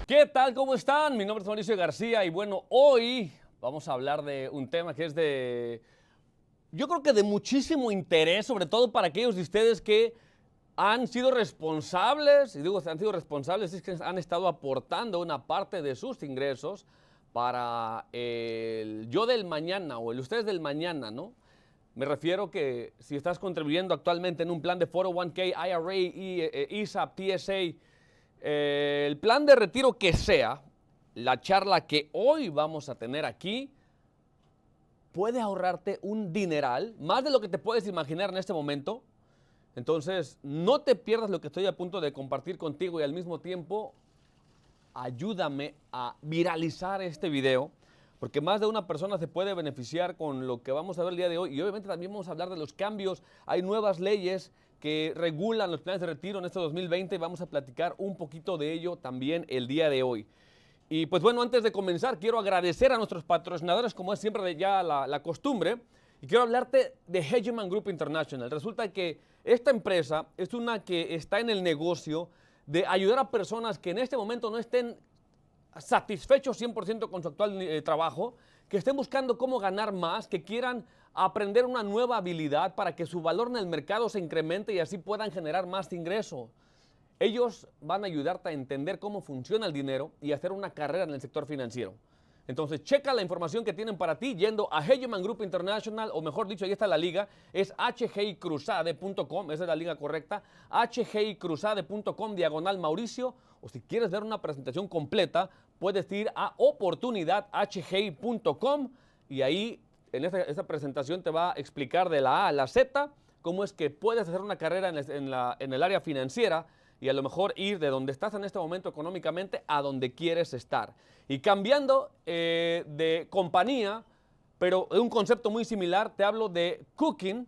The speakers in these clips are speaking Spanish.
¿Qué tal? ¿Cómo están? Mi nombre es Mauricio García y bueno, hoy vamos a hablar de un tema que es yo creo que de muchísimo interés, sobre todo para aquellos de ustedes que han sido responsables, y digo han sido responsables, es que han estado aportando una parte de sus ingresos para el yo del mañana o el ustedes del mañana, ¿no? Me refiero que si estás contribuyendo actualmente en un plan de 401k, IRA, ISAP, TSA, el plan de retiro que sea, la charla que hoy vamos a tener aquí, puede ahorrarte un dineral, más de lo que te puedes imaginar en este momento. Entonces, no te pierdas lo que estoy a punto de compartir contigo y al mismo tiempo, ayúdame a viralizar este video, porque más de una persona se puede beneficiar con lo que vamos a ver el día de hoy. Y obviamente también vamos a hablar de los cambios. Hay nuevas leyes que regulan los planes de retiro en este 2020 y vamos a platicar un poquito de ello también el día de hoy. Y pues bueno, antes de comenzar, quiero agradecer a nuestros patrocinadores, como es siempre ya la costumbre, y quiero hablarte de Hegeman Group International. Resulta que esta empresa es una que está en el negocio de ayudar a personas que en este momento no estén satisfechos 100% con su actual trabajo, que estén buscando cómo ganar más, que quieran aprender una nueva habilidad para que su valor en el mercado se incremente y así puedan generar más ingreso. Ellos van a ayudarte a entender cómo funciona el dinero y hacer una carrera en el sector financiero. Entonces, checa la información que tienen para ti yendo a Hegeman Group International, o mejor dicho, ahí está la liga, es hgicruzade.com, esa es la liga correcta, hgicruzade.com/Mauricio, o si quieres ver una presentación completa, puedes ir a oportunidadhgi.com y ahí en esta presentación te va a explicar de la A a la Z cómo es que puedes hacer una carrera en el área financiera y a lo mejor ir de donde estás en este momento económicamente a donde quieres estar. Y cambiando de compañía, pero de un concepto muy similar, te hablo de Cooking,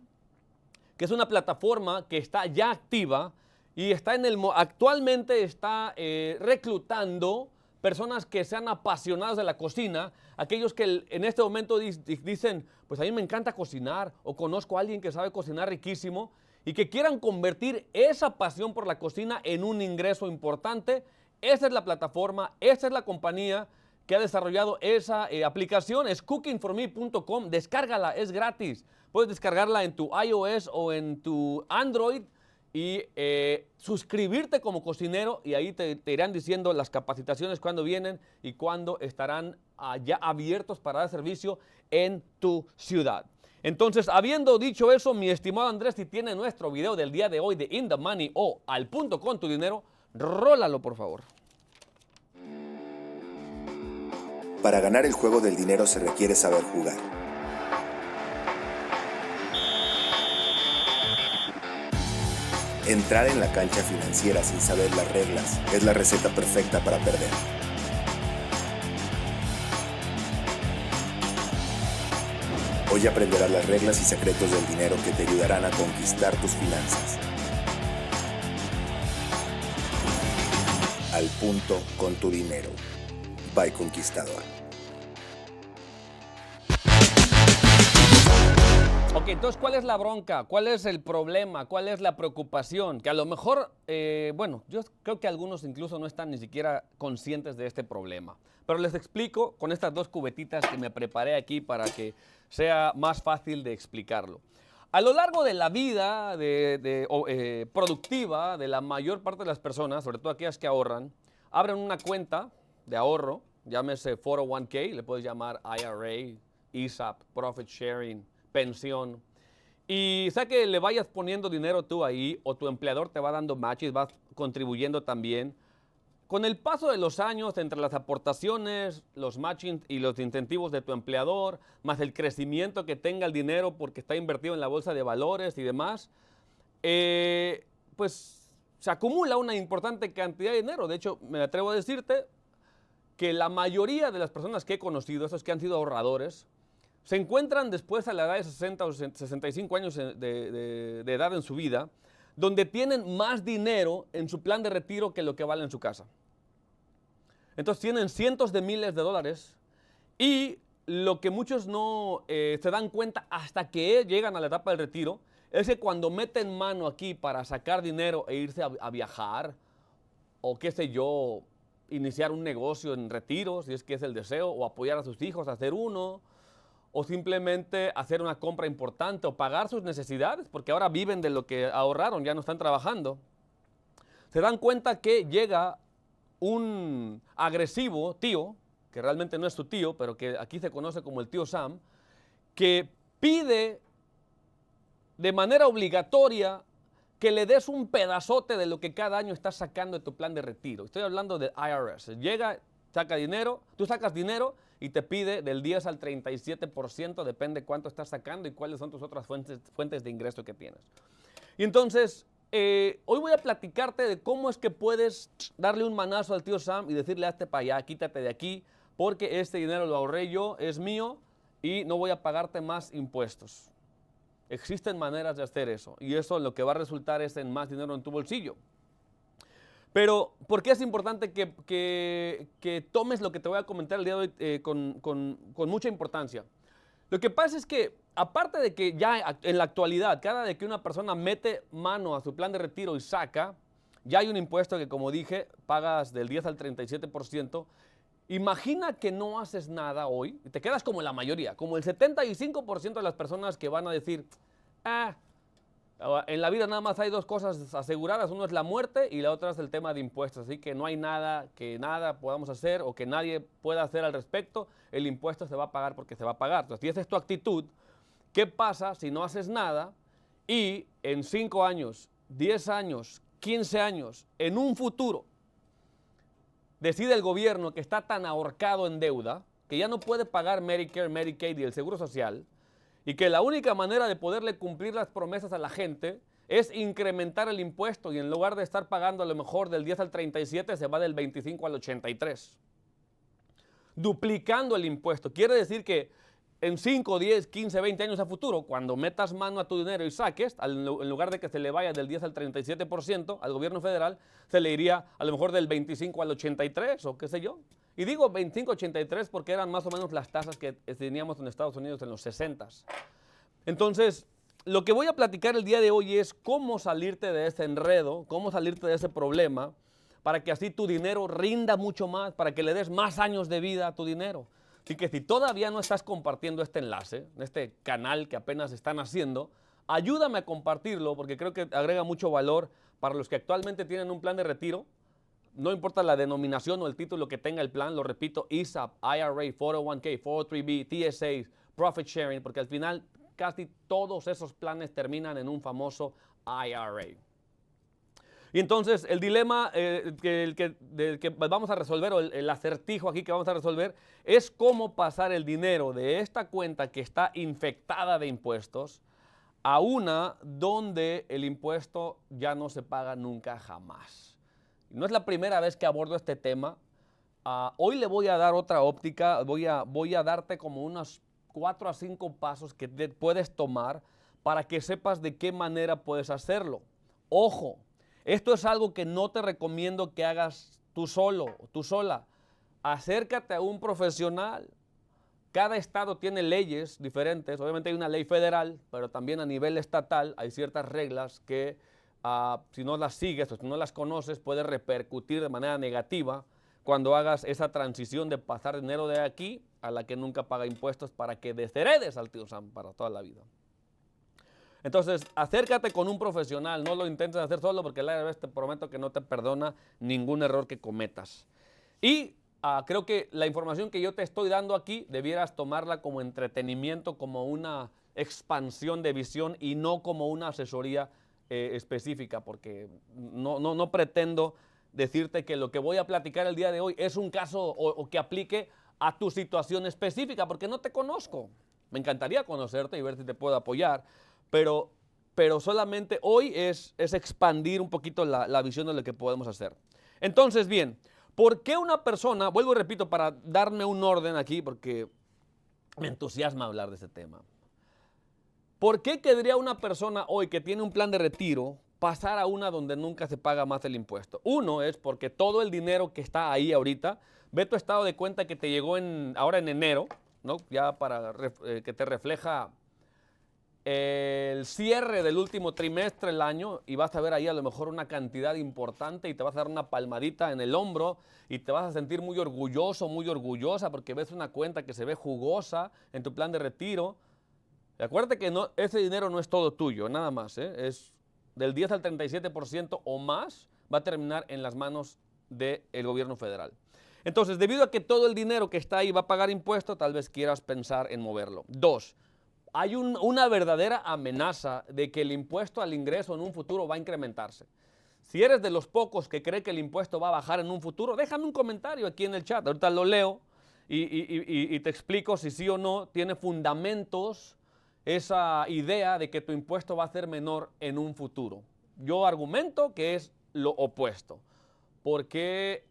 que es una plataforma que está ya activa y actualmente está reclutando personas que sean apasionadas de la cocina, aquellos que en este momento dicen, pues a mí me encanta cocinar, o conozco a alguien que sabe cocinar riquísimo, y que quieran convertir esa pasión por la cocina en un ingreso importante. Esa es la plataforma, esa es la compañía que ha desarrollado esa aplicación, es cookingforme.com, descárgala, es gratis. Puedes descargarla en tu iOS o en tu Android y suscribirte como cocinero y ahí te irán diciendo las capacitaciones cuándo vienen y cuándo estarán ya abiertos para dar servicio en tu ciudad. Entonces, habiendo dicho eso, mi estimado Andrés, si tiene nuestro video del día de hoy de In the Money o Al Punto con tu Dinero, rólalo por favor. Para ganar el juego del dinero se requiere saber jugar. Entrar en la cancha financiera sin saber las reglas es la receta perfecta para perder. Hoy aprenderás las reglas y secretos del dinero que te ayudarán a conquistar tus finanzas. Al punto con tu dinero. By Conquistador. Ok, entonces, ¿cuál es la bronca? ¿Cuál es el problema? ¿Cuál es la preocupación? Que a lo mejor, bueno, yo creo que algunos incluso no están ni siquiera conscientes de este problema. Pero les explico con estas dos cubetitas que me preparé aquí para que sea más fácil de explicarlo. A lo largo de la vida productiva de la mayor parte de las personas, sobre todo aquellas que ahorran, abren una cuenta de ahorro, llámese 401k, le puedes llamar IRA, ISAP, Profit Sharing, pensión. Y sea que le vayas poniendo dinero tú ahí o tu empleador te va dando matches, vas contribuyendo también. Con el paso de los años, entre las aportaciones, los matching y los incentivos de tu empleador, más el crecimiento que tenga el dinero porque está invertido en la bolsa de valores y demás, pues se acumula una importante cantidad de dinero. De hecho, me atrevo a decirte que la mayoría de las personas que he conocido, esos que han sido ahorradores, se encuentran después a la edad de 60 o 65 años de edad en su vida, donde tienen más dinero en su plan de retiro que lo que vale en su casa. Entonces tienen cientos de miles de dólares y lo que muchos no se dan cuenta hasta que llegan a la etapa del retiro es que cuando meten mano aquí para sacar dinero e irse a viajar o qué sé yo, iniciar un negocio en retiro, si es que es el deseo, o apoyar a sus hijos a hacer uno, o simplemente hacer una compra importante o pagar sus necesidades, porque ahora viven de lo que ahorraron, ya no están trabajando. Se dan cuenta que llega un agresivo tío, que realmente no es su tío, pero que aquí se conoce como el tío Sam, que pide de manera obligatoria que le des un pedazote de lo que cada año estás sacando de tu plan de retiro. Estoy hablando del IRS. Llega, saca dinero, tú sacas dinero y te pide del 10 al 37%, depende cuánto estás sacando y cuáles son tus otras fuentes de ingreso que tienes. Y entonces, hoy voy a platicarte de cómo es que puedes darle un manazo al tío Sam y decirle, hazte para allá, quítate de aquí, porque este dinero lo ahorré yo, es mío y no voy a pagarte más impuestos. Existen maneras de hacer eso y eso lo que va a resultar es en más dinero en tu bolsillo. Pero, ¿por qué es importante que tomes lo que te voy a comentar el día de hoy con mucha importancia? Lo que pasa es que, aparte de que ya en la actualidad, cada vez que una persona mete mano a su plan de retiro y saca, ya hay un impuesto que, como dije, pagas del 10 al 37%. Imagina que no haces nada hoy y te quedas como la mayoría, como el 75% de las personas que van a decir, en la vida nada más hay dos cosas aseguradas, uno es la muerte y la otra es el tema de impuestos, así que no hay nada que podamos hacer o que nadie pueda hacer al respecto, el impuesto se va a pagar porque se va a pagar. Entonces, si esa es tu actitud, ¿qué pasa si no haces nada y en 5 años, 10 años, 15 años, en un futuro, decide el gobierno que está tan ahorcado en deuda que ya no puede pagar Medicare, Medicaid y el Seguro Social y que la única manera de poderle cumplir las promesas a la gente es incrementar el impuesto y en lugar de estar pagando a lo mejor del 10 al 37 se va del 25 al 83, duplicando el impuesto? Quiere decir que en 5, 10, 15, 20 años a futuro, cuando metas mano a tu dinero y saques, en lugar de que se le vaya del 10 al 37% al gobierno federal, se le iría a lo mejor del 25 al 83 o qué sé yo. Y digo 25-83 porque eran más o menos las tasas que teníamos en Estados Unidos en los 60s. Entonces, lo que voy a platicar el día de hoy es cómo salirte de ese enredo, cómo salirte de ese problema, para que así tu dinero rinda mucho más, para que le des más años de vida a tu dinero. Así que si todavía no estás compartiendo este enlace, este canal que apenas están haciendo, ayúdame a compartirlo porque creo que agrega mucho valor para los que actualmente tienen un plan de retiro. No importa la denominación o el título que tenga el plan, lo repito, ESOP, IRA, 401k, 403b, TSAs, Profit Sharing, porque al final casi todos esos planes terminan en un famoso IRA. Y entonces el dilema del que vamos a resolver, o el acertijo aquí que vamos a resolver, es cómo pasar el dinero de esta cuenta que está infectada de impuestos a una donde el impuesto ya no se paga nunca jamás. No es la primera vez que abordo este tema. Hoy le voy a dar otra óptica, voy a darte como unos 4 a 5 pasos que puedes tomar para que sepas de qué manera puedes hacerlo. Ojo. Esto es algo que no te recomiendo que hagas tú solo o tú sola. Acércate a un profesional. Cada estado tiene leyes diferentes. Obviamente hay una ley federal, pero también a nivel estatal hay ciertas reglas que si no las sigues o si no las conoces puede repercutir de manera negativa cuando hagas esa transición de pasar dinero de aquí a la que nunca paga impuestos para que desheredes al tío Sam para toda la vida. Entonces, acércate con un profesional, no lo intentes hacer solo porque el IRS te prometo que no te perdona ningún error que cometas. Y creo que la información que yo te estoy dando aquí debieras tomarla como entretenimiento, como una expansión de visión y no como una asesoría específica, porque no pretendo decirte que lo que voy a platicar el día de hoy es un caso o que aplique a tu situación específica, porque no te conozco. Me encantaría conocerte y ver si te puedo apoyar. Pero solamente hoy es expandir un poquito la visión de lo que podemos hacer. Entonces, bien, ¿por qué una persona, vuelvo y repito para darme un orden aquí, porque me entusiasma hablar de este tema. ¿Por qué querría una persona hoy que tiene un plan de retiro pasar a una donde nunca se paga más el impuesto? Uno es porque todo el dinero que está ahí ahorita, ve tu estado de cuenta que te llegó ahora en enero, ¿no? Ya para que te refleja el cierre del último trimestre del año y vas a ver ahí a lo mejor una cantidad importante y te vas a dar una palmadita en el hombro y te vas a sentir muy orgulloso, muy orgullosa porque ves una cuenta que se ve jugosa en tu plan de retiro. Y acuérdate que ese dinero no es todo tuyo, nada más, es del 10 al 37% o más va a terminar en las manos del gobierno federal. Entonces, debido a que todo el dinero que está ahí va a pagar impuestos, tal vez quieras pensar en moverlo. 2. Hay una verdadera amenaza de que el impuesto al ingreso en un futuro va a incrementarse. Si eres de los pocos que cree que el impuesto va a bajar en un futuro, déjame un comentario aquí en el chat. Ahorita lo leo y te explico si sí o no tiene fundamentos esa idea de que tu impuesto va a ser menor en un futuro. Yo argumento que es lo opuesto, porque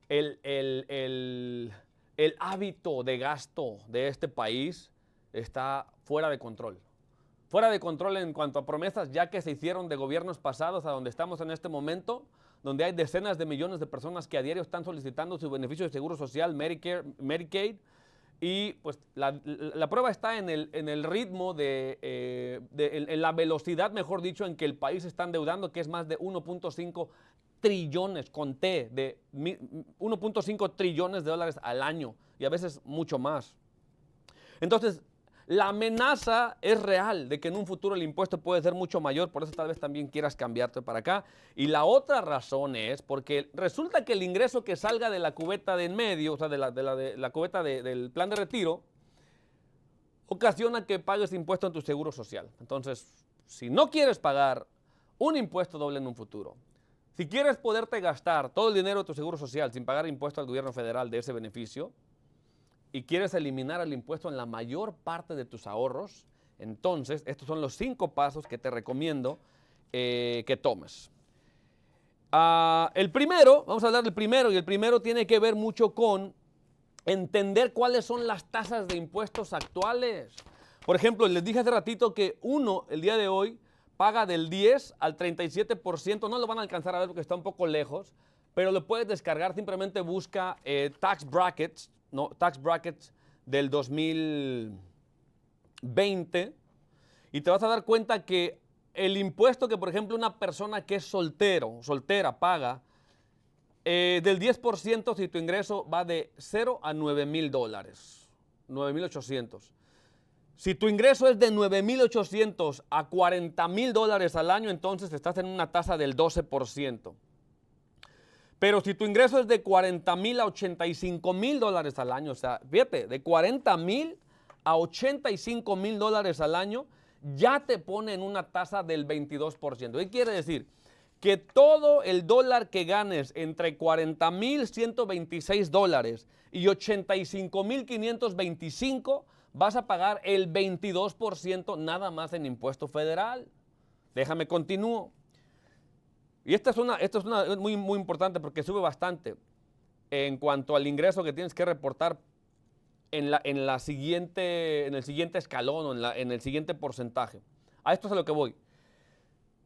el hábito de gasto de este país está fuera de control. Fuera de control en cuanto a promesas ya que se hicieron de gobiernos pasados a donde estamos en este momento, donde hay decenas de millones de personas que a diario están solicitando su beneficio de seguro social, Medicare, Medicaid, y pues la prueba está en el ritmo en la velocidad, mejor dicho, en que el país está endeudando, que es más de 1.5 trillones, conté, de 1.5 trillones de dólares al año y a veces mucho más. Entonces, la amenaza es real de que en un futuro el impuesto puede ser mucho mayor, por eso tal vez también quieras cambiarte para acá. Y la otra razón es porque resulta que el ingreso que salga de la cubeta de en medio, o sea, de la cubeta del plan de retiro, ocasiona que pagues impuesto en tu seguro social. Entonces, si no quieres pagar un impuesto doble en un futuro, si quieres poderte gastar todo el dinero de tu seguro social sin pagar impuesto al gobierno federal de ese beneficio, y quieres eliminar el impuesto en la mayor parte de tus ahorros, entonces estos son los 5 pasos que te recomiendo que tomes. El primero, vamos a hablar del primero, y el primero tiene que ver mucho con entender cuáles son las tasas de impuestos actuales. Por ejemplo, les dije hace ratito que el día de hoy, paga del 10 al 37%, no lo van a alcanzar a ver porque está un poco lejos, pero lo puedes descargar, simplemente busca tax brackets del 2020 y te vas a dar cuenta que el impuesto que, por ejemplo, una persona que es soltera paga del 10% si tu ingreso va de 0 a $9,000, 9,800. Si tu ingreso es de 9,800 a $40,000 al año, entonces estás en una tasa del 12%. Pero si tu ingreso es de 40,000 a 85,000 dólares al año, o sea, fíjate, de 40,000 a 85,000 dólares al año, ya te pone en una tasa del 22%. ¿Qué quiere decir? Que todo el dólar que ganes entre 40,126 dólares y 85,525, vas a pagar el 22% nada más en impuesto federal. Déjame continúo. Y esta es muy, muy importante porque sube bastante en cuanto al ingreso que tienes que reportar en el siguiente escalón o en el siguiente porcentaje. A esto es a lo que voy.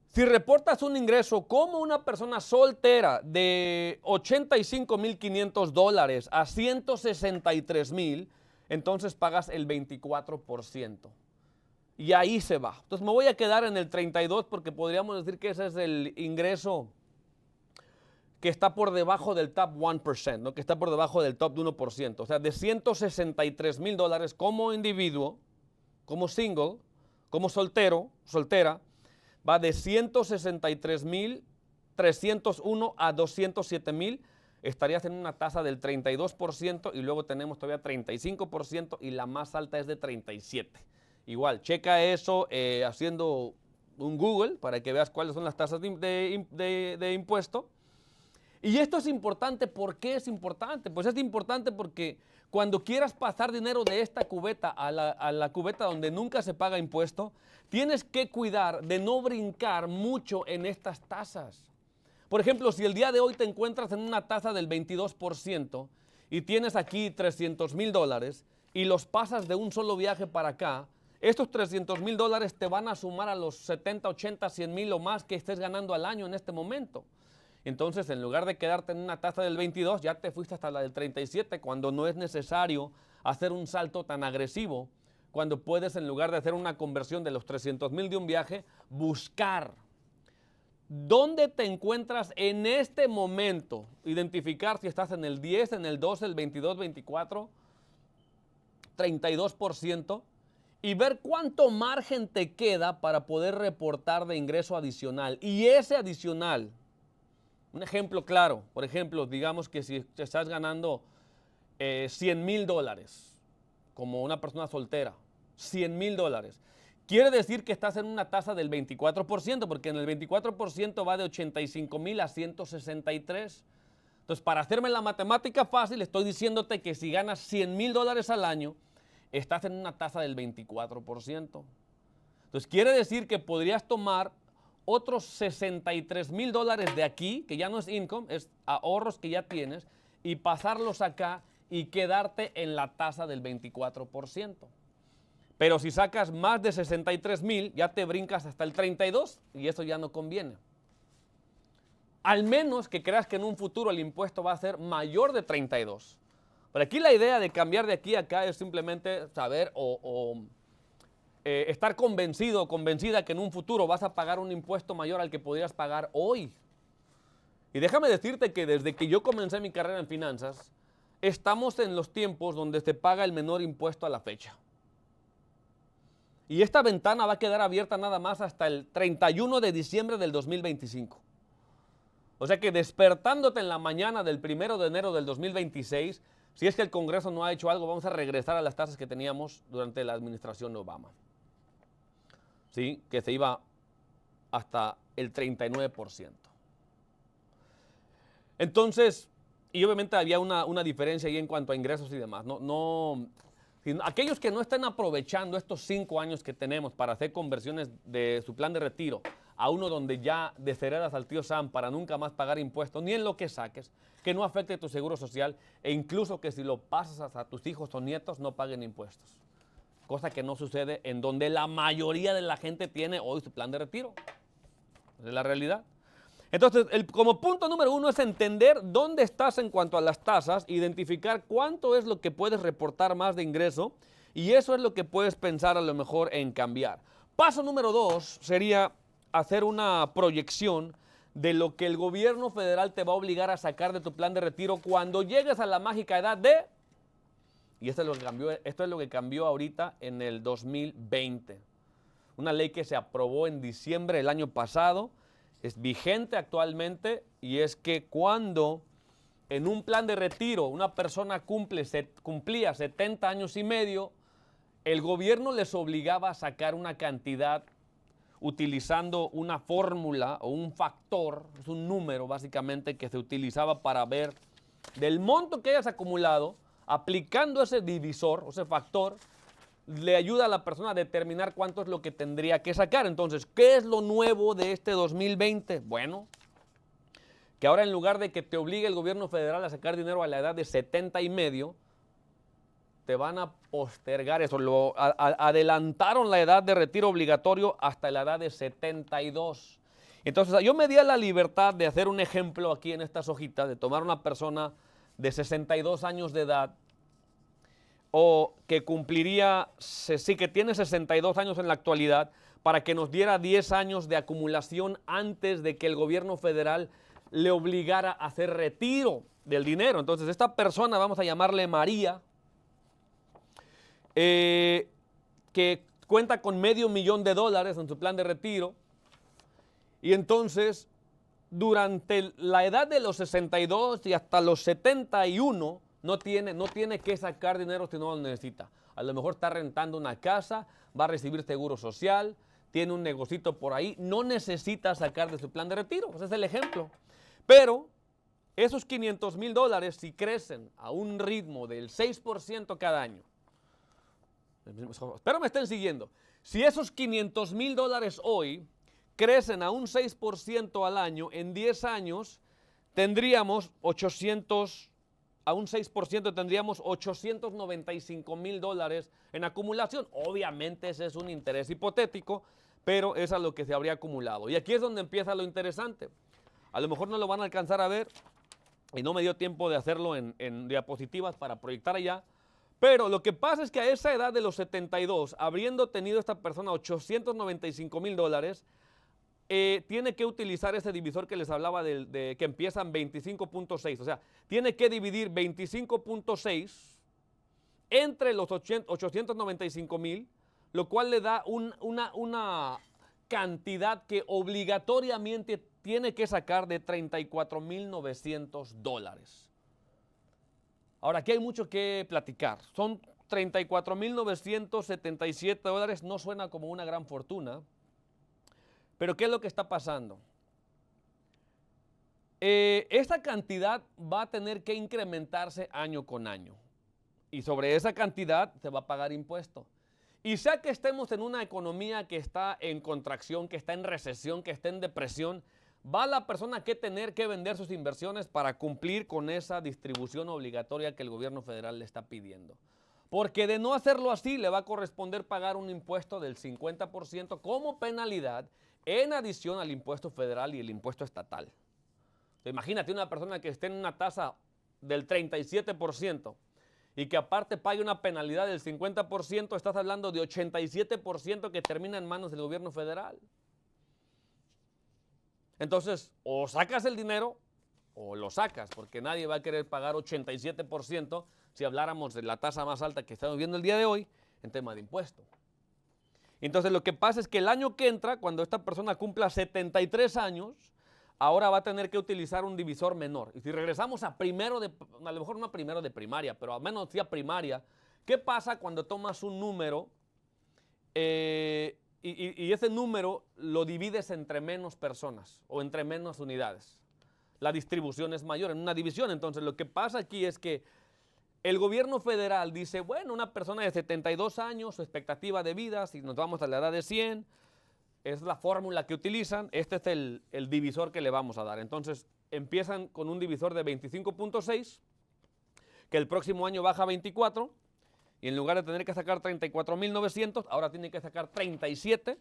Si reportas un ingreso como una persona soltera de 85,500 dólares a 163,000, entonces pagas el 24%. Y ahí se va. Entonces me voy a quedar en el 32 porque podríamos decir que ese es el ingreso que está por debajo del top 1%, ¿no? Que está por debajo del top de 1%. O sea, de 163,000 dólares como individuo, como single, como soltera, va de 163,301 a 207,000. Estarías en una tasa del 32% y luego tenemos todavía 35% y la más alta es de 37%. Igual, checa eso haciendo un Google para que veas cuáles son las tasas de impuesto. Y esto es importante. ¿Por qué es importante? Pues es importante porque cuando quieras pasar dinero de esta cubeta a la cubeta donde nunca se paga impuesto, tienes que cuidar de no brincar mucho en estas tasas. Por ejemplo, si el día de hoy te encuentras en una tasa del 22% y tienes aquí 300,000 dólares y los pasas de un solo viaje para acá, estos 300,000 dólares te van a sumar a los 70, 80, 100,000 o más que estés ganando al año en este momento. Entonces, en lugar de quedarte en una tasa del 22, ya te fuiste hasta la del 37, cuando no es necesario hacer un salto tan agresivo cuando puedes, en lugar de hacer una conversión de los 300,000 de un viaje, buscar dónde te encuentras en este momento, identificar si estás en el 10, en el 12, el 22, 24, 32%, y ver cuánto margen te queda para poder reportar de ingreso adicional. Y ese adicional, un ejemplo claro, por ejemplo, digamos que si te estás ganando $100,000 como una persona soltera, $100,000, quiere decir que estás en una tasa del 24%, porque en el 24% va de 85,000 a 163. Entonces, para hacerme la matemática fácil, estoy diciéndote que si ganas $100,000 al año, estás en una tasa del 24%. Entonces, quiere decir que podrías tomar otros $63,000 de aquí, que ya no es income, es ahorros que ya tienes, y pasarlos acá y quedarte en la tasa del 24%. Pero si sacas más de 63,000, ya te brincas hasta el 32% y eso ya no conviene. Al menos que creas que en un futuro el impuesto va a ser mayor de 32%. Pero aquí la idea de cambiar de aquí a acá es simplemente saber estar convencido o convencida que en un futuro vas a pagar un impuesto mayor al que podrías pagar hoy. Y déjame decirte que desde que yo comencé mi carrera en finanzas, estamos en los tiempos donde se paga el menor impuesto a la fecha. Y esta ventana va a quedar abierta nada más hasta el 31 de diciembre del 2025. O sea que despertándote en la mañana del 1 de enero del 2026, si es que el Congreso no ha hecho algo, vamos a regresar a las tasas que teníamos durante la administración de Obama. ¿Sí? Que se iba hasta el 39%. Entonces, y obviamente había una diferencia ahí en cuanto a ingresos y demás. Aquellos que no estén aprovechando estos 5 años que tenemos para hacer conversiones de su plan de retiro a uno donde ya desheredas al tío Sam para nunca más pagar impuestos, ni en lo que saques, que no afecte tu seguro social e incluso que si lo pasas a tus hijos o nietos no paguen impuestos. Cosa que no sucede en donde la mayoría de la gente tiene hoy su plan de retiro. Esa es la realidad. Entonces, como punto número 1 es entender dónde estás en cuanto a las tasas, identificar cuánto es lo que puedes reportar más de ingreso y eso es lo que puedes pensar a lo mejor en cambiar. Paso número 2 sería hacer una proyección de lo que el gobierno federal te va a obligar a sacar de tu plan de retiro cuando llegues a la mágica edad de... Y esto es lo que cambió ahorita en el 2020. Una ley que se aprobó en diciembre del año pasado, es vigente actualmente y es que cuando en un plan de retiro una persona cumplía 70 años y medio, el gobierno les obligaba a sacar una cantidad utilizando una fórmula o un factor, es un número básicamente que se utilizaba para ver del monto que hayas acumulado, aplicando ese divisor, o ese factor, le ayuda a la persona a determinar cuánto es lo que tendría que sacar. Entonces, ¿qué es lo nuevo de este 2020? Bueno, que ahora en lugar de que te obligue el gobierno federal a sacar dinero a la edad de 70 y medio, te van a postergar eso. Adelantaron la edad de retiro obligatorio hasta la edad de 72. Entonces, yo me di a la libertad de hacer un ejemplo aquí en estas hojitas, de tomar una persona de 62 años de edad, o que cumpliría, sí que tiene 62 años en la actualidad, para que nos diera 10 años de acumulación antes de que el gobierno federal le obligara a hacer retiro del dinero. Entonces, esta persona, vamos a llamarle María, que cuenta con $500,000 en su plan de retiro, y entonces, durante la edad de los 62 y hasta los 71, no tiene que sacar dinero si no lo necesita. A lo mejor está rentando una casa, va a recibir seguro social, tiene un negocito por ahí, no necesita sacar de su plan de retiro. Ese es el ejemplo. Pero esos $500,000, si crecen a un ritmo del 6% cada año, espero me estén siguiendo, si esos $500,000 hoy crecen a un 6% al año, en 10 años tendríamos a un 6% tendríamos $895,000 en acumulación. Obviamente ese es un interés hipotético, pero es a lo que se habría acumulado. Y aquí es donde empieza lo interesante. A lo mejor no lo van a alcanzar a ver y no me dio tiempo de hacerlo en diapositivas para proyectar allá, Pero lo que pasa es que a esa edad de los 72, habiendo tenido esta persona $895,000, tiene que utilizar ese divisor que les hablaba que empieza en 25.6. O sea, tiene que dividir 25.6 entre los 895,000, lo cual le da una cantidad que obligatoriamente tiene que sacar de $34,900. Ahora, aquí hay mucho que platicar. Son $34,977, no suena como una gran fortuna. Pero ¿qué es lo que está pasando? Esta cantidad va a tener que incrementarse año con año. Y sobre esa cantidad se va a pagar impuesto. Y sea que estemos en una economía que está en contracción, que está en recesión, que está en depresión, va la persona que tener que vender sus inversiones para cumplir con esa distribución obligatoria que el gobierno federal le está pidiendo. Porque de no hacerlo así, le va a corresponder pagar un impuesto del 50% como penalidad en adición al impuesto federal y el impuesto estatal. Imagínate una persona que esté en una tasa del 37% y que aparte pague una penalidad del 50%, estás hablando de 87% que termina en manos del gobierno federal. Entonces, o sacas el dinero o lo sacas, porque nadie va a querer pagar 87% si habláramos de la tasa más alta que estamos viendo el día de hoy en tema de impuesto. Entonces, lo que pasa es que el año que entra, cuando esta persona cumpla 73 años, ahora va a tener que utilizar un divisor menor. Y si regresamos a primero a lo mejor no a primero de primaria, pero al menos sí a primaria, ¿qué pasa cuando tomas un número y ese número lo divides entre menos personas o entre menos unidades? La distribución es mayor en una división. Entonces, lo que pasa aquí es que el gobierno federal dice, bueno, una persona de 72 años, su expectativa de vida, si nos vamos a la edad de 100, es la fórmula que utilizan, este es el divisor que le vamos a dar. Entonces, empiezan con un divisor de 25.6, que el próximo año baja a 24, y en lugar de tener que sacar 34,900, ahora tiene que sacar 37,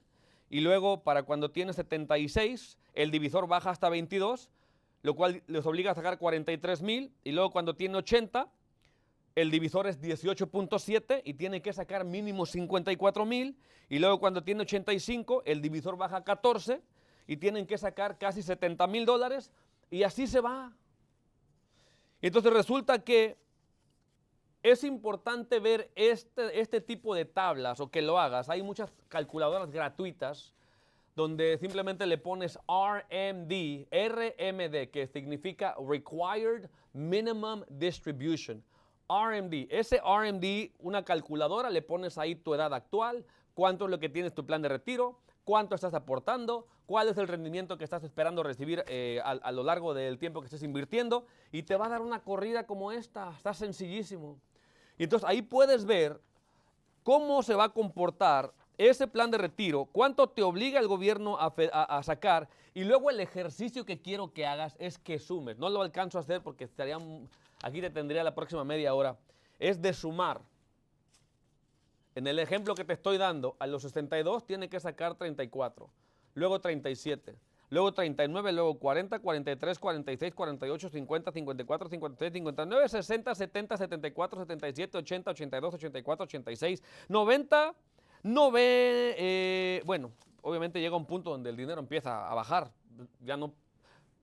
y luego para cuando tiene 76, el divisor baja hasta 22, lo cual les obliga a sacar 43,000, y luego cuando tiene 80, el divisor es 18.7 y tiene que sacar mínimo 54,000. Y luego cuando tiene 85, el divisor baja a 14 y tienen que sacar casi $70,000. Y así se va. Entonces resulta que es importante ver este tipo de tablas o que lo hagas. Hay muchas calculadoras gratuitas donde simplemente le pones RMD, que significa Required Minimum Distribution. RMD, ese RMD, una calculadora, le pones ahí tu edad actual, cuánto es lo que tienes tu plan de retiro, cuánto estás aportando, cuál es el rendimiento que estás esperando recibir a lo largo del tiempo que estés invirtiendo, y te va a dar una corrida como esta. Está sencillísimo. Y entonces ahí puedes ver cómo se va a comportar ese plan de retiro, cuánto te obliga el gobierno a sacar, y luego el ejercicio que quiero que hagas es que sumes. No lo alcanzo a hacer porque aquí te tendría la próxima media hora. Es de sumar. En el ejemplo que te estoy dando, a los 62 tiene que sacar 34, luego 37, luego 39, luego 40, 43, 46, 48, 50, 54, 56, 59, 60, 70, 74, 77, 80, 82, 84, 86, 90, bueno, obviamente llega un punto donde el dinero empieza a bajar, ya no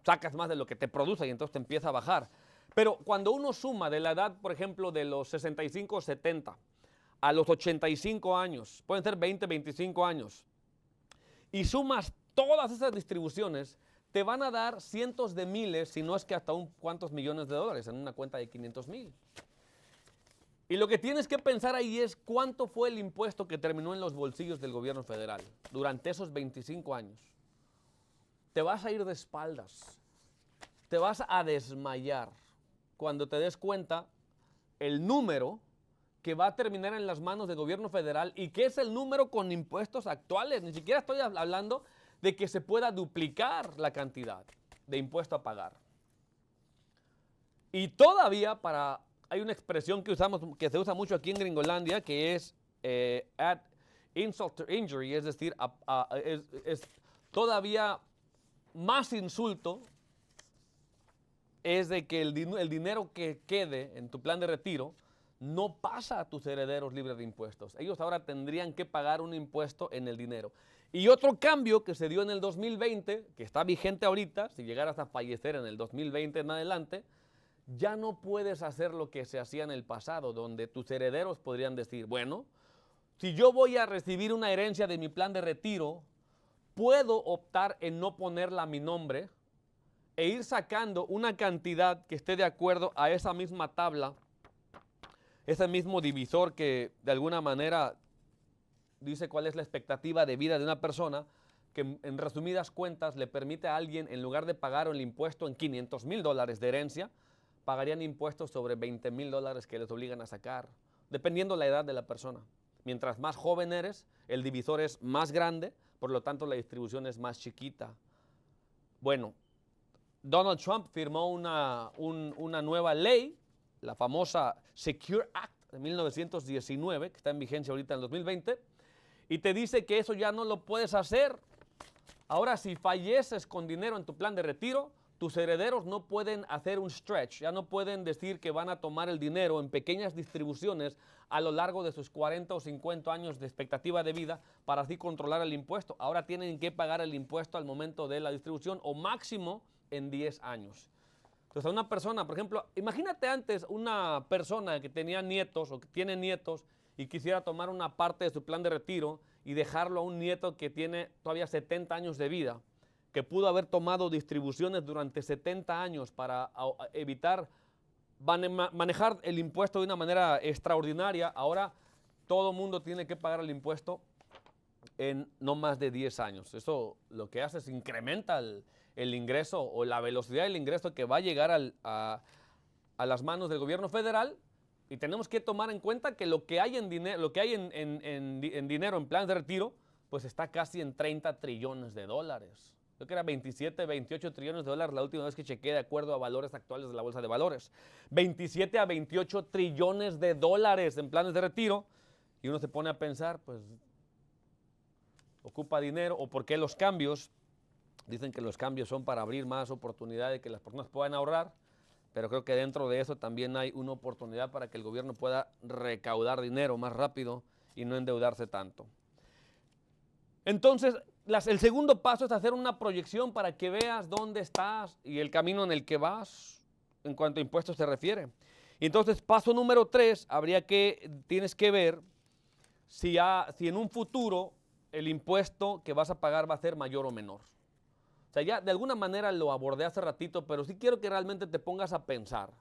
sacas más de lo que te produce y entonces te empieza a bajar. Pero cuando uno suma de la edad, por ejemplo, de los 65 o 70 a los 85 años, pueden ser 20, 25 años, y sumas todas esas distribuciones, te van a dar cientos de miles, si no es que hasta cuantos millones de dólares en una cuenta de 500,000. Y lo que tienes que pensar ahí es cuánto fue el impuesto que terminó en los bolsillos del gobierno federal durante esos 25 años. Te vas a ir de espaldas, te vas a desmayar cuando te des cuenta el número que va a terminar en las manos del gobierno federal y que es el número con impuestos actuales. Ni siquiera estoy hablando de que se pueda duplicar la cantidad de impuesto a pagar. Y todavía hay una expresión que se usa mucho aquí en Gringolandia, que es add insult to injury, es decir, es todavía más insulto, es de que el dinero que quede en tu plan de retiro no pasa a tus herederos libres de impuestos. Ellos ahora tendrían que pagar un impuesto en el dinero. Y otro cambio que se dio en el 2020, que está vigente ahorita, si llegaras a fallecer en el 2020 en adelante, ya no puedes hacer lo que se hacía en el pasado, donde tus herederos podrían decir, bueno, si yo voy a recibir una herencia de mi plan de retiro, puedo optar en no ponerla a mi nombre e ir sacando una cantidad que esté de acuerdo a esa misma tabla, ese mismo divisor que de alguna manera dice cuál es la expectativa de vida de una persona, que en resumidas cuentas le permite a alguien, en lugar de pagar el impuesto en $500,000 de herencia, pagarían impuestos sobre $20,000 que les obligan a sacar, dependiendo la edad de la persona. Mientras más joven eres, el divisor es más grande, por lo tanto la distribución es más chiquita. Bueno, Donald Trump firmó una nueva ley, la famosa Secure Act de 1919, que está en vigencia ahorita en el 2020, y te dice que eso ya no lo puedes hacer. Ahora, si falleces con dinero en tu plan de retiro, tus herederos no pueden hacer un stretch, ya no pueden decir que van a tomar el dinero en pequeñas distribuciones a lo largo de sus 40 o 50 años de expectativa de vida para así controlar el impuesto. Ahora tienen que pagar el impuesto al momento de la distribución o máximo en 10 años. Entonces, a una persona, por ejemplo, imagínate antes una persona que tenía nietos o que tiene nietos y quisiera tomar una parte de su plan de retiro y dejarlo a un nieto que tiene todavía 70 años de vida, que pudo haber tomado distribuciones durante 70 años para evitar manejar el impuesto de una manera extraordinaria. Ahora todo el mundo tiene que pagar el impuesto en no más de 10 años. Eso lo que hace es incrementa el ingreso o la velocidad del ingreso que va a llegar a las manos del gobierno federal. Y tenemos que tomar en cuenta que lo que hay en dinero, dinero en planes de retiro, pues está casi en $30 trillones. Creo que era 27, 28 trillones de dólares la última vez que chequeé de acuerdo a valores actuales de la bolsa de valores. 27 a 28 trillones de dólares en planes de retiro. Y uno se pone a pensar, pues, ocupa dinero, o por qué los cambios. Dicen que los cambios son para abrir más oportunidades, que las personas puedan ahorrar. Pero creo que dentro de eso también hay una oportunidad para que el gobierno pueda recaudar dinero más rápido y no endeudarse tanto. Entonces, el segundo paso es hacer una proyección para que veas dónde estás y el camino en el que vas en cuanto a impuestos se refiere. Y entonces, paso número 3, tienes que ver si en un futuro el impuesto que vas a pagar va a ser mayor o menor. O sea, ya de alguna manera lo abordé hace ratito, pero sí quiero que realmente te pongas a pensar.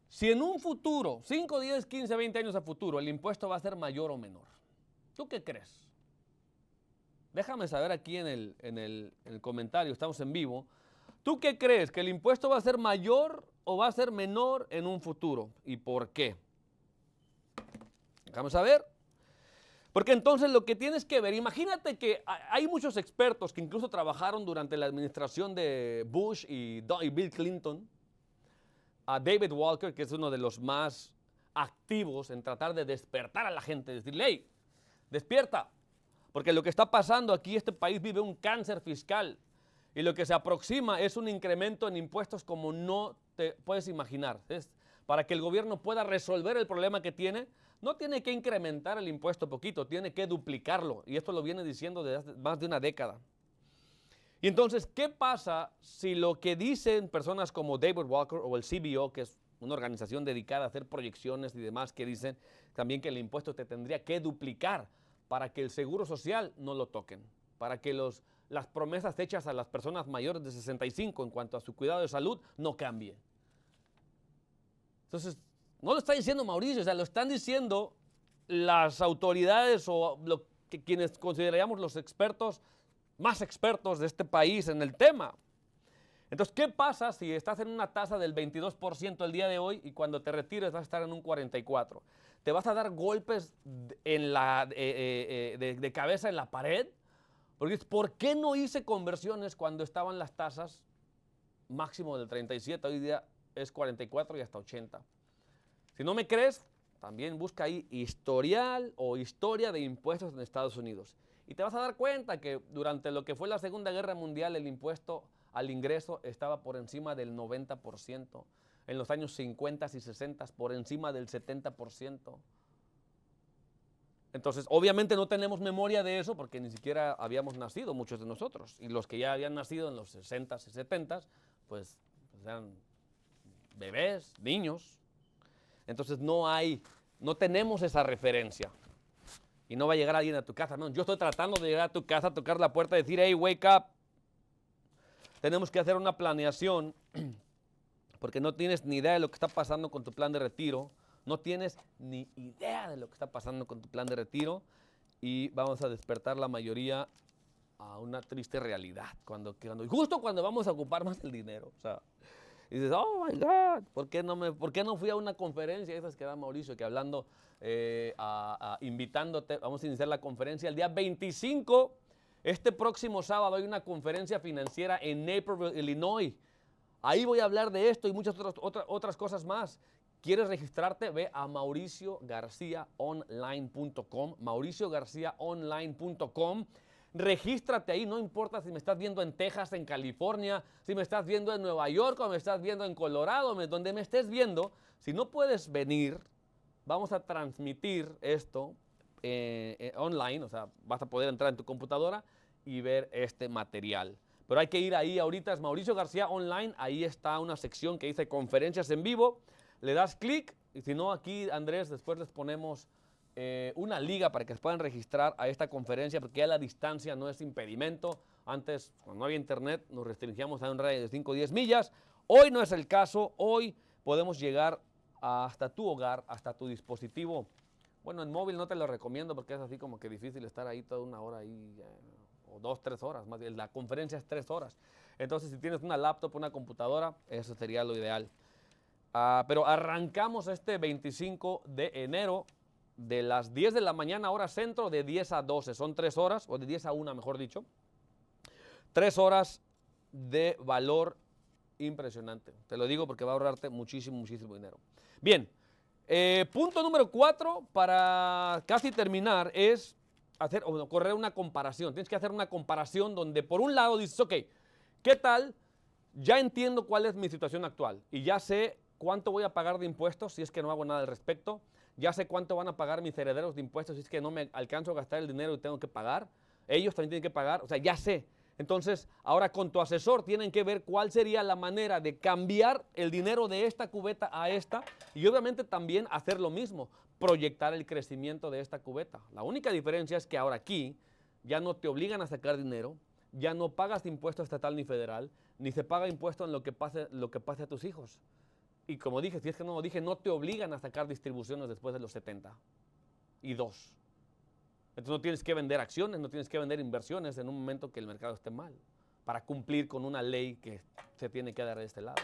Si en un futuro, 5, 10, 15, 20 años a futuro, el impuesto va a ser mayor o menor, ¿tú qué crees? Déjame saber aquí en el comentario, estamos en vivo. ¿Tú qué crees? ¿Que el impuesto va a ser mayor o va a ser menor en un futuro? ¿Y por qué? Déjame saber. Porque entonces lo que tienes que ver, imagínate que hay muchos expertos que incluso trabajaron durante la administración de Bush y Bill Clinton. A David Walker, que es uno de los más activos en tratar de despertar a la gente, decirle, hey, despierta, porque lo que está pasando aquí, este país vive un cáncer fiscal y lo que se aproxima es un incremento en impuestos como no te puedes imaginar. Para que el gobierno pueda resolver el problema que tiene, no tiene que incrementar el impuesto poquito, tiene que duplicarlo. Y esto lo viene diciendo desde hace más de una década. Y entonces, ¿qué pasa si lo que dicen personas como David Walker o el CBO, que es una organización dedicada a hacer proyecciones y demás, que dicen también que el impuesto te tendría que duplicar para que el seguro social no lo toquen, para que las promesas hechas a las personas mayores de 65 en cuanto a su cuidado de salud no cambien? Entonces, no lo está diciendo Mauricio, o sea, lo están diciendo las autoridades o quienes consideraríamos los expertos, más expertos de este país en el tema. Entonces, ¿qué pasa si estás en una tasa del 22% el día de hoy y cuando te retires vas a estar en un 44%? ¿Te vas a dar golpes de cabeza en la pared? Porque ¿por qué no hice conversiones cuando estaban las tasas máximo del 37%? Hoy día es 44% y hasta 80%. Si no me crees, también busca ahí historial o historia de impuestos en Estados Unidos. Y te vas a dar cuenta que durante lo que fue la Segunda Guerra Mundial el impuesto al ingreso estaba por encima del 90%. en los años 50 y 60 por encima del 70%. Entonces, obviamente no tenemos memoria de eso porque ni siquiera habíamos nacido muchos de nosotros. Y los que ya habían nacido en los 60 y 70 pues eran bebés, niños. Entonces no tenemos esa referencia. Y no va a llegar alguien a tu casa. No, yo estoy tratando de llegar a tu casa, tocar la puerta y decir, hey, wake up. Tenemos que hacer una planeación porque no tienes ni idea de lo que está pasando con tu plan de retiro. No tienes ni idea de lo que está pasando con tu plan de retiro y vamos a despertar la mayoría a una triste realidad. Justo cuando vamos a ocupar más el dinero. O sea, y dices, oh my God, ¿por qué no fui a una conferencia? Esas que da Mauricio, que hablando, invitándote, vamos a iniciar la conferencia el día 25. Este próximo sábado hay una conferencia financiera en Naperville, Illinois. Ahí voy a hablar de esto y muchas otras cosas más. ¿Quieres registrarte? Ve a mauriciogarciaonline.com, mauriciogarciaonline.com. Regístrate ahí, no importa si me estás viendo en Texas, en California, si me estás viendo en Nueva York o me estás viendo en Colorado, donde me estés viendo. Si no puedes venir, vamos a transmitir esto online, o sea, vas a poder entrar en tu computadora y ver este material. Pero hay que ir ahí ahorita, es Mauricio García Online, ahí está una sección que dice conferencias en vivo. Le das clic y si no aquí, Andrés, después les ponemos una liga para que se puedan registrar a esta conferencia porque ya la distancia no es impedimento. Antes, cuando no había internet, nos restringíamos a un radio de 5 o 10 millas. Hoy no es el caso. Hoy podemos llegar hasta tu hogar, hasta tu dispositivo. Bueno, en móvil no te lo recomiendo porque es así como que difícil estar ahí toda una hora ahí, o 2, 3 horas. Más bien, la conferencia es 3 horas. Entonces, si tienes una laptop, una computadora, eso sería lo ideal. Pero arrancamos este 25 de enero de las 10 de la mañana, hora centro, de 10 a 12. Son 3 horas, o de 10 a 1, mejor dicho. 3 horas de valor impresionante. Te lo digo porque va a ahorrarte muchísimo, muchísimo dinero. Bien, punto número 4, para casi terminar, es correr una comparación. Tienes que hacer una comparación donde por un lado dices, ok, ¿qué tal? Ya entiendo cuál es mi situación actual y ya sé cuánto voy a pagar de impuestos si es que no hago nada al respecto. Ya sé cuánto van a pagar mis herederos de impuestos si es que no me alcanzo a gastar el dinero y tengo que pagar. Ellos también tienen que pagar. O sea, ya sé. Entonces, ahora con tu asesor tienen que ver cuál sería la manera de cambiar el dinero de esta cubeta a esta y obviamente también hacer lo mismo, proyectar el crecimiento de esta cubeta. La única diferencia es que ahora aquí ya no te obligan a sacar dinero, ya no pagas impuesto estatal ni federal, ni se paga impuesto en lo que pase a tus hijos. Y como dije, si es que no lo dije, no te obligan a sacar distribuciones después de los 72. Entonces no tienes que vender acciones, no tienes que vender inversiones en un momento que el mercado esté mal, para cumplir con una ley que se tiene que dar de este lado.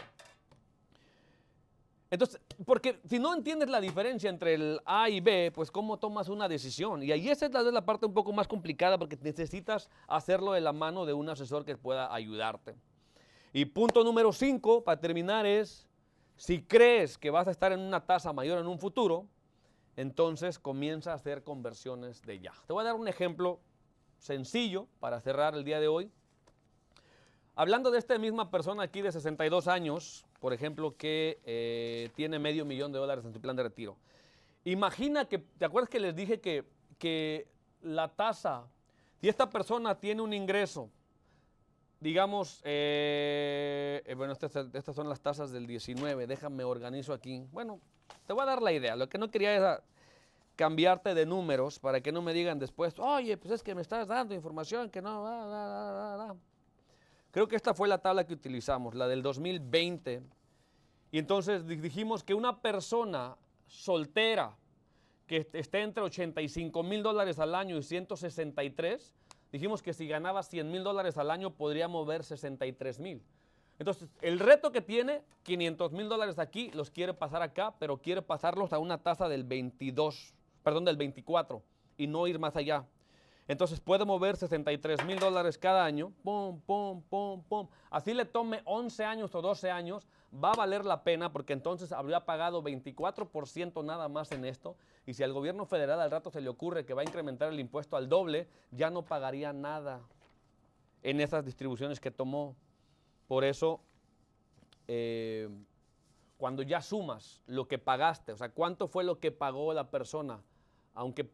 Entonces, porque si no entiendes la diferencia entre el A y B, pues ¿cómo tomas una decisión? Y ahí esa es la parte un poco más complicada porque necesitas hacerlo de la mano de un asesor que pueda ayudarte. Y punto número 5, para terminar, es si crees que vas a estar en una tasa mayor en un futuro, entonces comienza a hacer conversiones de ya. Te voy a dar un ejemplo sencillo para cerrar el día de hoy. Hablando de esta misma persona aquí de 62 años, por ejemplo, que tiene $500,000 en su plan de retiro. Imagina que, ¿te acuerdas que les dije que la tasa, si esta persona tiene un ingreso, digamos, bueno, estas son las tasas del 19, déjame organizo aquí. Bueno, te voy a dar la idea, lo que no quería era cambiarte de números para que no me digan después, oye, pues es que me estás dando información que no, Creo que esta fue la tabla que utilizamos, la del 2020. Y entonces dijimos que una persona soltera que esté entre $85,000 al año y 163, dijimos que si ganaba $100,000 al año podría mover 63,000. Entonces, el reto que tiene, $500,000 aquí, los quiere pasar acá, pero quiere pasarlos a una tasa del 24 y no ir más allá. Entonces puede mover $63,000 cada año, pum, pum, pum, pum. Así le tome 11 años o 12 años, va a valer la pena porque entonces habría pagado 24% nada más en esto. Y si al gobierno federal al rato se le ocurre que va a incrementar el impuesto al doble, ya no pagaría nada en esas distribuciones que tomó. Por eso, cuando ya sumas lo que pagaste, o sea, cuánto fue lo que pagó la persona, aunque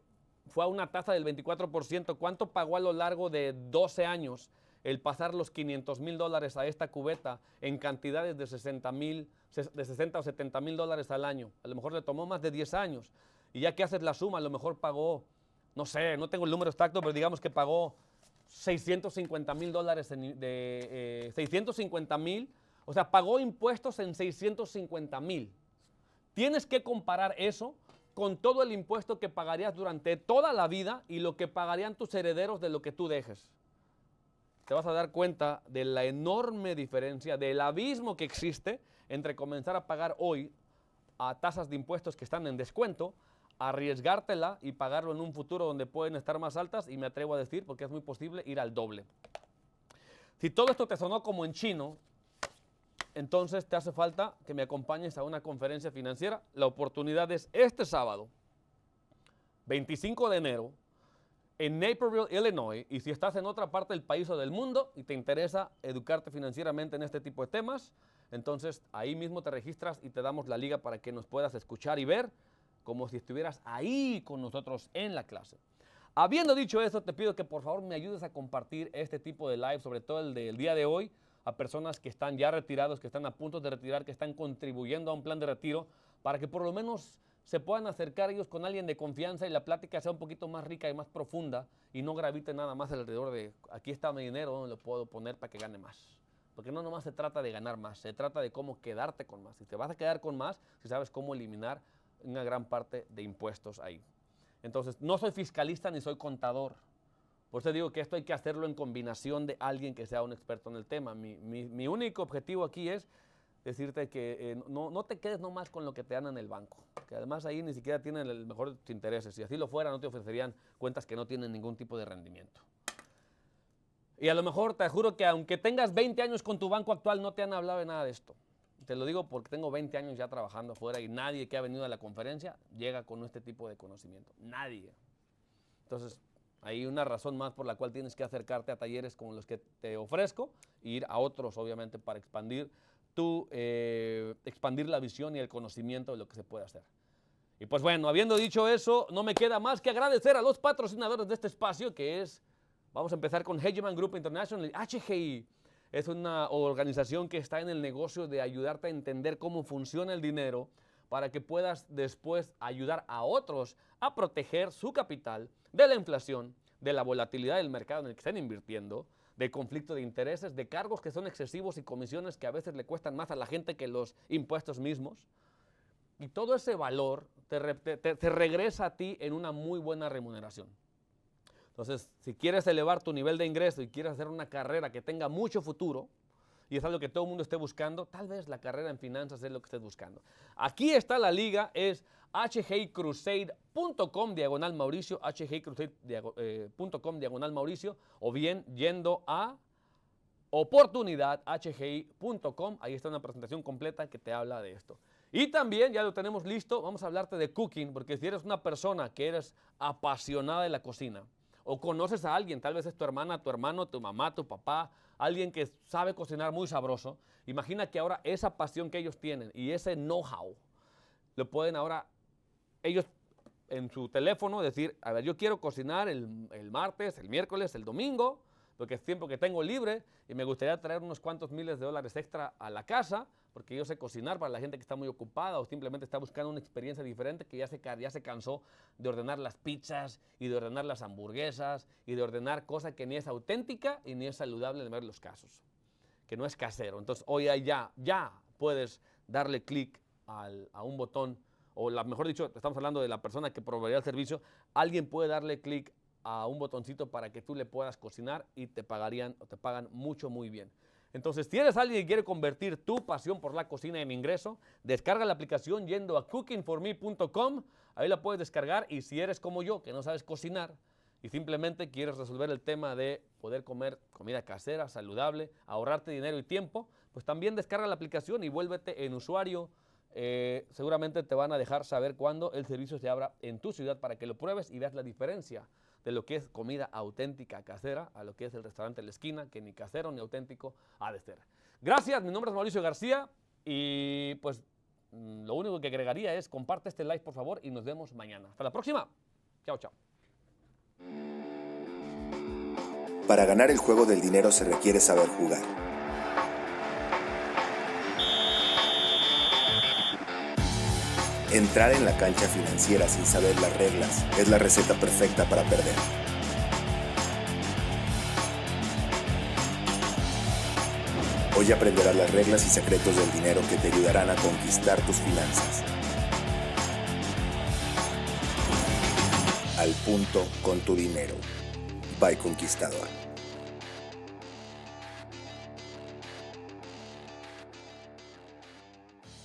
fue a una tasa del 24%, cuánto pagó a lo largo de 12 años el pasar los $500,000 a esta cubeta en cantidades de 60 o 70 mil dólares al año. A lo mejor le tomó más de 10 años. Y ya que haces la suma, a lo mejor pagó, no sé, no tengo el número exacto, pero digamos que pagó $650,000 650,000, o sea, pagó impuestos en 650,000. Tienes que comparar eso con todo el impuesto que pagarías durante toda la vida y lo que pagarían tus herederos de lo que tú dejes. Te vas a dar cuenta de la enorme diferencia, del abismo que existe entre comenzar a pagar hoy a tasas de impuestos que están en descuento, arriesgártela y pagarlo en un futuro donde pueden estar más altas, y me atrevo a decir, porque es muy posible, ir al doble. Si todo esto te sonó como en chino, entonces te hace falta que me acompañes a una conferencia financiera. La oportunidad es este sábado, 25 de enero, en Naperville, Illinois, y si estás en otra parte del país o del mundo y te interesa educarte financieramente en este tipo de temas, entonces ahí mismo te registras y te damos la liga para que nos puedas escuchar y ver como si estuvieras ahí con nosotros en la clase. Habiendo dicho eso, te pido que por favor me ayudes a compartir este tipo de live, sobre todo el del día de hoy, a personas que están ya retirados, que están a punto de retirar, que están contribuyendo a un plan de retiro, para que por lo menos se puedan acercar ellos con alguien de confianza y la plática sea un poquito más rica y más profunda y no gravite nada más alrededor de aquí está mi dinero, ¿dónde lo puedo poner para que gane más? Porque no nomás se trata de ganar más, se trata de cómo quedarte con más. Si te vas a quedar con más, si sabes cómo eliminar una gran parte de impuestos ahí. Entonces, no soy fiscalista ni soy contador. Por eso digo que esto hay que hacerlo en combinación de alguien que sea un experto en el tema. Mi único objetivo aquí es decirte que no te quedes nomás con lo que te dan en el banco, que además ahí ni siquiera tienen el mejor de tus intereses. Si así lo fuera, no te ofrecerían cuentas que no tienen ningún tipo de rendimiento. Y a lo mejor te juro que aunque tengas 20 años con tu banco actual, no te han hablado de nada de esto. Te lo digo porque tengo 20 años ya trabajando afuera y nadie que ha venido a la conferencia llega con este tipo de conocimiento. Nadie. Entonces, hay una razón más por la cual tienes que acercarte a talleres como los que te ofrezco e ir a otros, obviamente, para expandir la visión y el conocimiento de lo que se puede hacer. Y pues bueno, habiendo dicho eso, no me queda más que agradecer a los patrocinadores de este espacio, que es, vamos a empezar con Hegeman Group International, HGI. Es una organización que está en el negocio de ayudarte a entender cómo funciona el dinero para que puedas después ayudar a otros a proteger su capital de la inflación, de la volatilidad del mercado en el que están invirtiendo, de conflicto de intereses, de cargos que son excesivos y comisiones que a veces le cuestan más a la gente que los impuestos mismos. Y todo ese valor te regresa a ti en una muy buena remuneración. Entonces, si quieres elevar tu nivel de ingreso y quieres hacer una carrera que tenga mucho futuro, y es algo que todo el mundo esté buscando, tal vez la carrera en finanzas es lo que estés buscando. Aquí está la liga, es hgcrusade.com/Mauricio, hgcrusade.com/Mauricio, o bien yendo a oportunidadhgi.com, ahí está una presentación completa que te habla de esto. Y también, ya lo tenemos listo, vamos a hablarte de cooking, porque si eres una persona que eres apasionada de la cocina, o conoces a alguien, tal vez es tu hermana, tu hermano, tu mamá, tu papá, alguien que sabe cocinar muy sabroso, imagina que ahora esa pasión que ellos tienen y ese know-how, lo pueden ahora ellos en su teléfono decir, a ver, yo quiero cocinar el martes, el miércoles, el domingo, porque es tiempo que tengo libre y me gustaría traer unos cuantos miles de dólares extra a la casa, porque yo sé cocinar para la gente que está muy ocupada o simplemente está buscando una experiencia diferente, que ya se cansó de ordenar las pizzas y de ordenar las hamburguesas y de ordenar cosa que ni es auténtica y ni es saludable en ver los casos, que no es casero. Entonces hoy ya puedes darle clic a un botón, o mejor dicho, estamos hablando de la persona que proveería el servicio, alguien puede darle clic a un botoncito para que tú le puedas cocinar y te pagan mucho, muy bien. Entonces, si eres alguien que quiere convertir tu pasión por la cocina en ingreso, descarga la aplicación yendo a cookingforme.com, ahí la puedes descargar, y si eres como yo, que no sabes cocinar y simplemente quieres resolver el tema de poder comer comida casera, saludable, ahorrarte dinero y tiempo, pues también descarga la aplicación y vuélvete en usuario. Seguramente te van a dejar saber cuándo el servicio se abra en tu ciudad para que lo pruebes y veas la diferencia de lo que es comida auténtica casera a lo que es el restaurante de la esquina, que ni casero ni auténtico ha de ser. Gracias, mi nombre es Mauricio García y pues Lo único que agregaría es comparte este live, por favor, y nos vemos mañana. Hasta la próxima. Chao, chao. Para ganar el juego del dinero se requiere saber jugar. Entrar en la cancha financiera sin saber las reglas es la receta perfecta para perder. Hoy aprenderás las reglas y secretos del dinero que te ayudarán a conquistar tus finanzas. Al punto con tu dinero. By Conquistador.